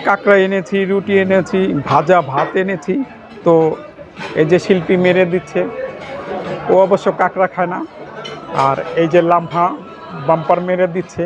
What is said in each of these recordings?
কাঁকড়া এনেছি, রুটি এনেছি, ভাজা ভাত এনেছি। তো এই যে শিল্পী মেরে দিচ্ছে, ও অবশ্য কাঁকড়া খায় না। আর এই যে লাম্ফা বাম্পার মেরে দিচ্ছে।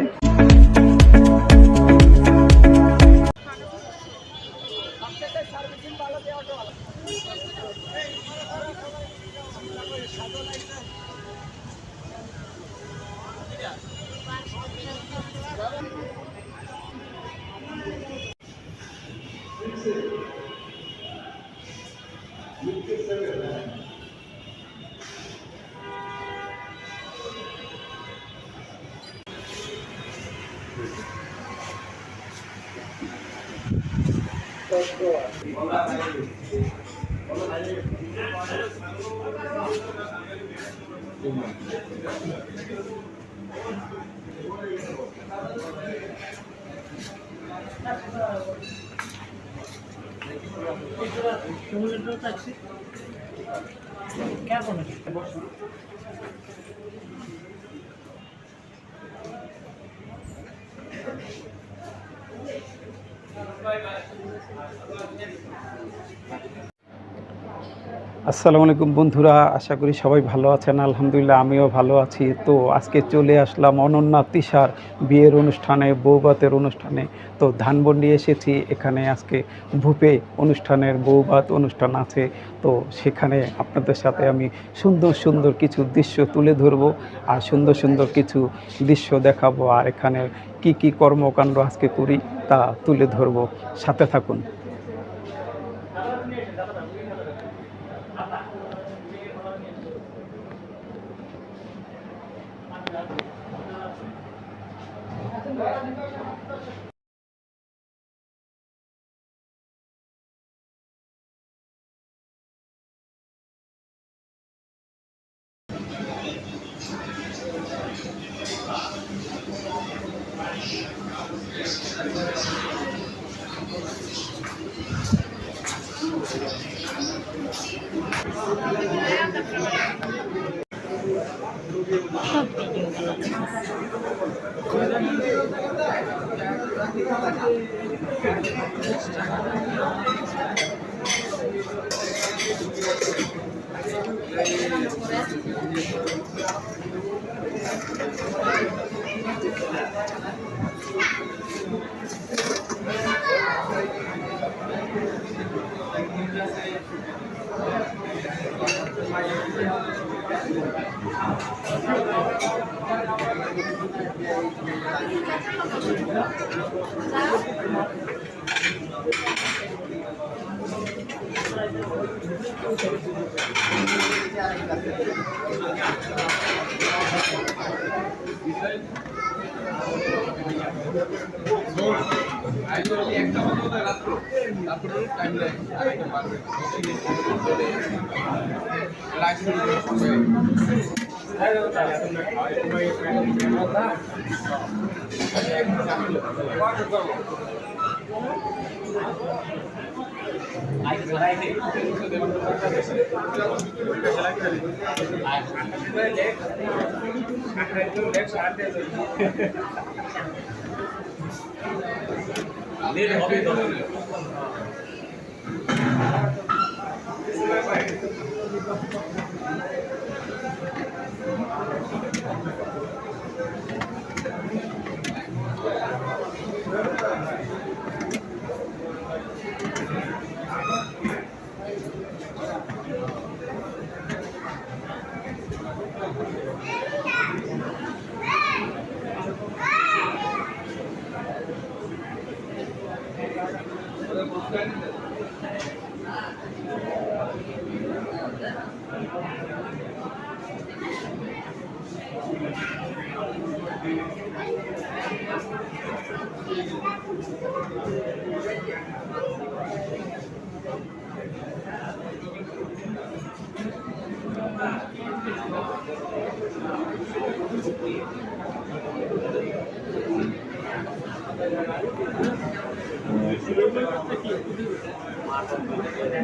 আসসালামু আলাইকুম বন্ধুরা, আশা করি সবাই ভালো আছেন। আলহামদুলিল্লাহ আমিও ভালো আছি। তো আজকে চলে আসলাম অনন্যা তিশার বিয়ের অনুষ্ঠানে, বৌভাতের অনুষ্ঠানে। তো ধানমন্ডি এসেছি, এখানে আজকে ভূপে অনুষ্ঠানের বৌভাত অনুষ্ঠান আছে। তো সেখানে আপনাদের সাথে আমি সুন্দর সুন্দর কিছু দৃশ্য তুলে ধরবো, আর সুন্দর সুন্দর কিছু দৃশ্য দেখাবো, আর এখানে কি কি কর্মকাণ্ড আজকে করি তা তুলে ধরবো। সাথে থাকুন।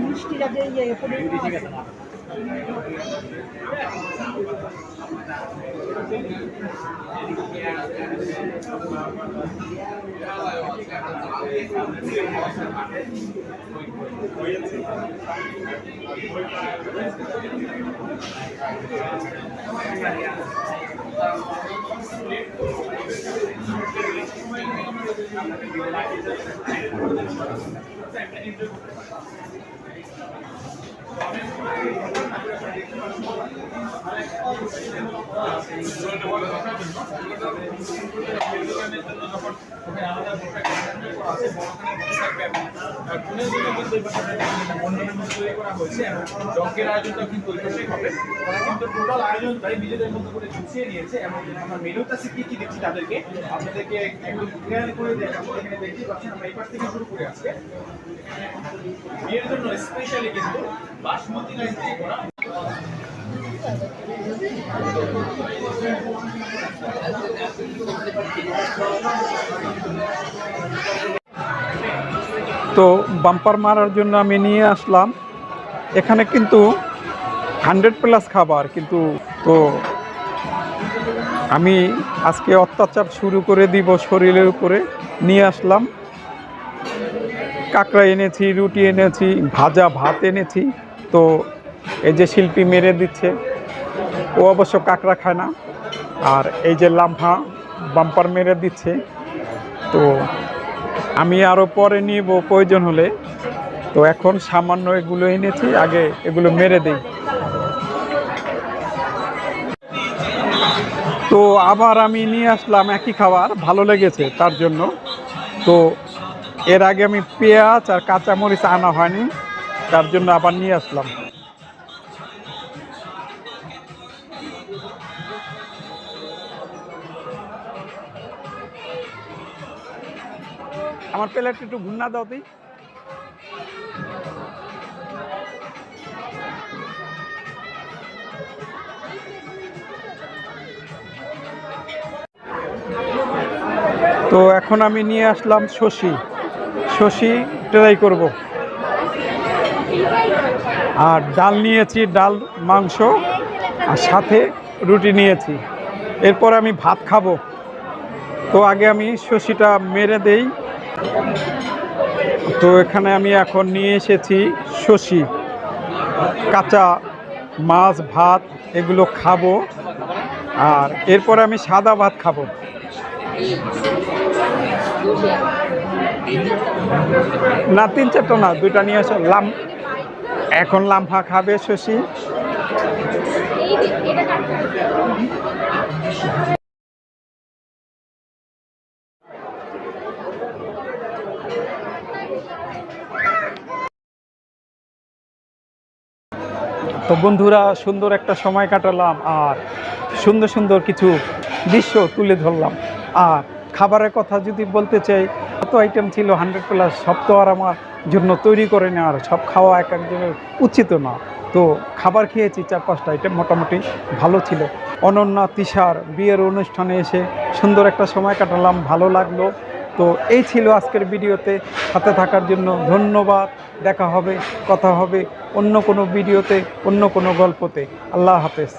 মিষ্টিটা দিয়ে ইয়ে করে আয়োজনটা কিন্তু হবে ওরা কিন্তু টোটাল আয়োজনটাই নিজেদের মতো করে গুছিয়ে নিয়েছে এবং আমার মেনুটা কি কি দিচ্ছি তাদেরকে আপনাদেরকে একটু ক্লিয়ার করে দেখাবো। এখানে দেখতেই পাচ্ছেন আমরা এই পাশ থেকে শুরু করে আজকে বিয়ের জন্য স্পেশালি কিন্তু বাসমতি রাইস দিয়ে করা। তো বাম্পার মারার জন্য আমি নিয়ে আসলাম। এখানে কিন্তু 100+ খাবার, কিন্তু তো আমি আজকে অত্যাচার শুরু করে দিব শরীরের উপরে। নিয়ে আসলাম কাঁকড়া এনেছি, রুটি এনেছি, ভাজা ভাত এনেছি। তো এই যে শিল্পী মেরে দিচ্ছে, ও অবশ্য কাঁকড়া খায় না। আর এই যে লাম্ফা বাম্পার মেরে দিচ্ছে। তো আমি আরও পরে নিব প্রয়োজন হলে। তো এখন সামান্য এগুলো এনেছি, আগে এগুলো মেরে দিই। তো আবার আমি নিয়ে আসলাম একই খাবার, ভালো লেগেছে তার জন্য। তো এর আগে আমি পেঁয়াজ আর কাঁচামরিচ আনা হয়নি, তার জন্য আবার নিয়ে আসলাম। আমার প্লেট একটু ঘুন্না দাও তুই। তো এখন আমি নিয়ে আসলাম শশি ট্রাই করব। আর ডাল নিয়েছি, ডাল মাংস, আর সাথে রুটি নিয়েছি। এরপর আমি ভাত খাবো। তো আগে আমি শশিটা মেরে দেই। তো এখানে আমি এখন নিয়ে এসেছি শশি, কাঁচা মাছ, ভাত এগুলো খাবো। আর এরপর আমি সাদা ভাত খাবো। না 3-4টা না, 2টা নিয়ে আসলাম। এখন লাম্ফা খাবে শশি। তো বন্ধুরা, সুন্দর একটা সময় কাটালাম আর সুন্দর সুন্দর কিছু দৃশ্য তুলে ধরলাম। আর খাবারের কথা যদি বলতে চাই, কত আইটেম ছিল 100+, সব তো আর আমার জন্য তৈরি করে নেওয়ার, সব খাওয়া এক একজনের উচিত না। তো খাবার খেয়েছি 4-5টা আইটেম, মোটামুটি ভালো ছিল। অনন্যা তিশার বিয়ের অনুষ্ঠানে এসে সুন্দর একটা সময় কাটালাম, ভালো লাগলো। তো এই ছিল আজকের ভিডিওতে। সাথে থাকার জন্য ধন্যবাদ। দেখা হবে, কথা হবে অন্য কোনো ভিডিওতে, অন্য কোনো গল্পতে। আল্লাহ হাফেজ।